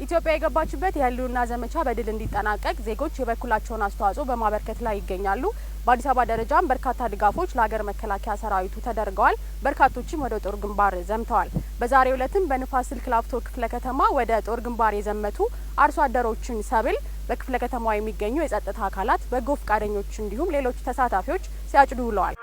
ኢትዮጵያ የገባችበት የህልውና ዘመቻ በድል እንዲጠናቀቅ ዜጎች የበኩላቸውን አስተዋጽኦ በማበርከት ላይ ይገኛሉ። በአዲስ አበባ ደረጃም በርካታ ድጋፎች ለሀገር መከላከያ ሰራዊቱ ተደርገዋል። በርካቶችም ወደ ጦር ግንባር ዘምተዋል። በዛሬው ዕለትም በንፋስ ስልክ ላፍቶ ክፍለ ከተማ ወደ ጦር ግንባር የዘመቱ አርሶ አደሮችን ሰብል በክፍለ ከተማው የሚገኙ የጸጥታ አካላት፣ በጎ ፈቃደኞች እንዲሁም ሌሎች ተሳታፊዎች ሲያጭዱ ውለዋል።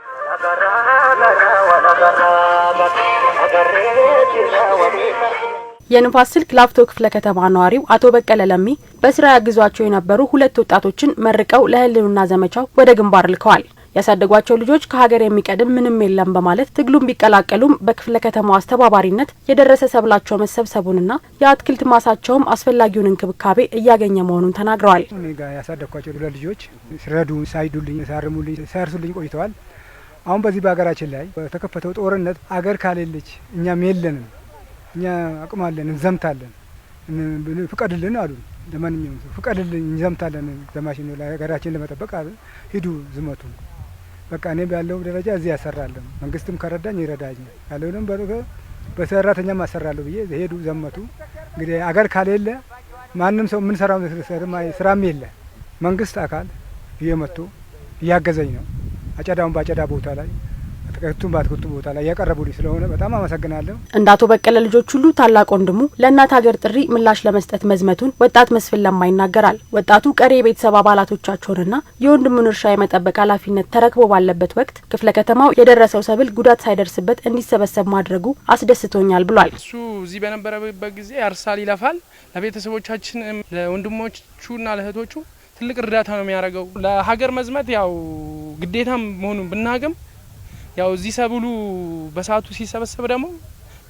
የንፋስ ስልክ ላፍቶ ክፍለ ከተማ ነዋሪው አቶ በቀለ ለሚ በስራ ያግዟቸው የነበሩ ሁለት ወጣቶችን መርቀው ለህልውና ዘመቻው ወደ ግንባር ልከዋል። ያሳደጓቸው ልጆች ከሀገር የሚቀድም ምንም የለም በማለት ትግሉን ቢቀላቀሉም በክፍለ ከተማው አስተባባሪነት የደረሰ ሰብላቸው መሰብሰቡንና የአትክልት ማሳቸውም አስፈላጊውን እንክብካቤ እያገኘ መሆኑን ተናግረዋል። እኔጋ ያሳደጓቸው ሁለት ልጆች ሲረዱ ሳይዱልኝ ሳርሙልኝ ሳርሱልኝ ቆይተዋል። አሁን በዚህ በሀገራችን ላይ በተከፈተው ጦርነት አገር ካሌለች እኛም የለንም፣ እኛ አቅማለን እንዘምታለን፣ ፍቀድልን አሉ። ለማንኛውም ፍቀድልን እንዘምታለን፣ ዘማችን ለሀገራችን ለመጠበቅ ሂዱ ዝመቱ። በቃ እኔ ያለው ደረጃ እዚህ ያሰራለሁ፣ መንግስትም ከረዳኝ ይረዳኛል፣ ያለውንም በሰራተኛም አሰራለሁ ብዬ ሄዱ ዘመቱ። እንግዲህ አገር ካሌለ ማንም ሰው ምን ሰራው ስራም የለ። መንግስት አካል እየመጡ እያገዘኝ ነው። አጨዳውን ባጨዳ ቦታ ላይ አትክልቱን ባትክልቱ ቦታ ላይ ያቀረቡልኝ ስለሆነ በጣም አመሰግናለሁ። እንደ አቶ በቀለ ልጆች ሁሉ ታላቅ ወንድሙ ለእናት ሀገር ጥሪ ምላሽ ለመስጠት መዝመቱን ወጣት መስፍን ለማ ይናገራል። ወጣቱ ቀሪ የቤተሰብ አባላቶቻቸውንና የወንድሙን እርሻ የመጠበቅ ኃላፊነት ተረክቦ ባለበት ወቅት ክፍለ ከተማው የደረሰው ሰብል ጉዳት ሳይደርስበት እንዲሰበሰብ ማድረጉ አስደስቶኛል ብሏል። እሱ እዚህ በነበረበት ጊዜ ያርሳል፣ ይለፋል። ለቤተሰቦቻችን ለወንድሞቹና ለእህቶቹ ትልቅ እርዳታ ነው የሚያደርገው። ለሀገር መዝመት ያው ግዴታም መሆኑን ብናገም ያው እዚህ ሰብሉ በሰዓቱ ሲሰበሰብ ደግሞ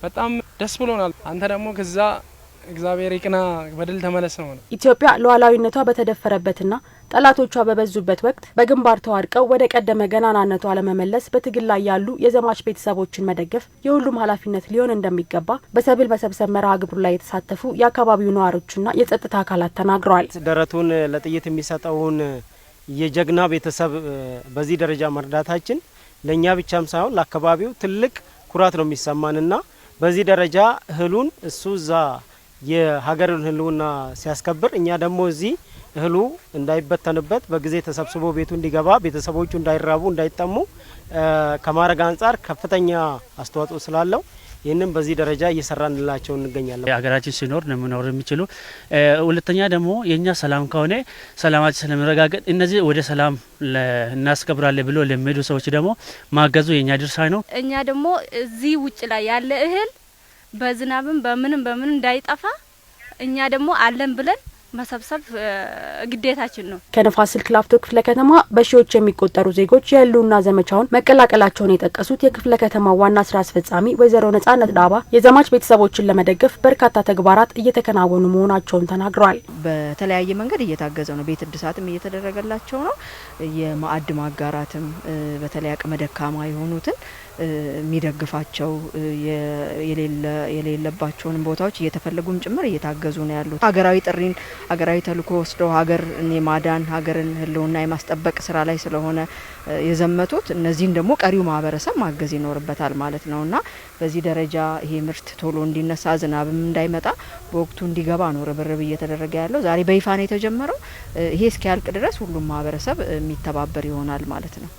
በጣም ደስ ብሎናል። አንተ ደግሞ ከዛ እግዚአብሔር ይቅና በድል ተመለስ ነው። ኢትዮጵያ ሉዓላዊነቷ በተደፈረበትና ጠላቶቿ በበዙበት ወቅት በግንባር ተዋድቀው ወደ ቀደመ ገናናነቷ ለመመለስ በትግል ላይ ያሉ የዘማች ቤተሰቦችን መደገፍ የሁሉም ኃላፊነት ሊሆን እንደሚገባ በሰብል መሰብሰብ መርሃ ግብሩ ላይ የተሳተፉ የአካባቢው ነዋሪዎችና የጸጥታ አካላት ተናግረዋል። ደረቱን ለጥይት የሚሰጠውን የጀግና ቤተሰብ በዚህ ደረጃ መርዳታችን ለኛ ብቻም ሳይሆን ለአካባቢው ትልቅ ኩራት ነው የሚሰማንና በዚህ ደረጃ እህሉን እሱ እዛ የሀገርን ህልውና ሲያስከብር እኛ ደግሞ እዚህ እህሉ እንዳይበተንበት በጊዜ ተሰብስቦ ቤቱ እንዲገባ ቤተሰቦቹ እንዳይራቡ እንዳይጠሙ ከማረግ አንጻር ከፍተኛ አስተዋጽኦ ስላለው ይህንን በዚህ ደረጃ እየሰራንላቸው እንገኛለን። ሀገራችን ሲኖር ነው መኖር የሚችሉ። ሁለተኛ ደግሞ የኛ ሰላም ከሆነ ሰላማችን ስለሚረጋገጥ እነዚህ ወደ ሰላም እናስከብራለን ብሎ ለሚሄዱ ሰዎች ደግሞ ማገዙ የኛ ድርሻ ነው። እኛ ደግሞ እዚህ ውጭ ላይ ያለ እህል በዝናብም በምን እንዳይጠፋ እኛ ደግሞ አለን ብለን መሰብሰብ ግዴታችን ነው። ከንፋስ ስልክ ላፍቶ ክፍለ ከተማ በሺዎች የሚቆጠሩ ዜጎች የህልውና ዘመቻውን መቀላቀላቸውን የጠቀሱት የክፍለ ከተማ ዋና ስራ አስፈጻሚ ወይዘሮ ነጻነት ዳባ የዘማች ቤተሰቦችን ለመደገፍ በርካታ ተግባራት እየተከናወኑ መሆናቸውን ተናግረዋል። በተለያየ መንገድ እየታገዘ ነው። ቤት እድሳትም እየተደረገላቸው ነው። የማዕድ ማጋራትም በተለይ አቅመ ደካማ የሆኑትን የሚደግፋቸው የሌለባቸውን ቦታዎች እየተፈለጉም ጭምር እየታገዙ ነው ያሉት። ሀገራዊ ጥሪን ሀገራዊ ተልእኮ ወስደው ሀገርን የማዳን ሀገርን ህልውና የማስጠበቅ ስራ ላይ ስለሆነ የዘመቱት እነዚህን ደግሞ ቀሪው ማህበረሰብ ማገዝ ይኖርበታል ማለት ነውና በዚህ ደረጃ ይሄ ምርት ቶሎ እንዲነሳ ዝናብም እንዳይመጣ በወቅቱ እንዲገባ ነው ርብርብ እየተደረገ ያለው። ዛሬ በይፋ ነው የተጀመረው። ይሄ እስኪያልቅ ድረስ ሁሉም ማህበረሰብ የሚተባበር ይሆናል ማለት ነው።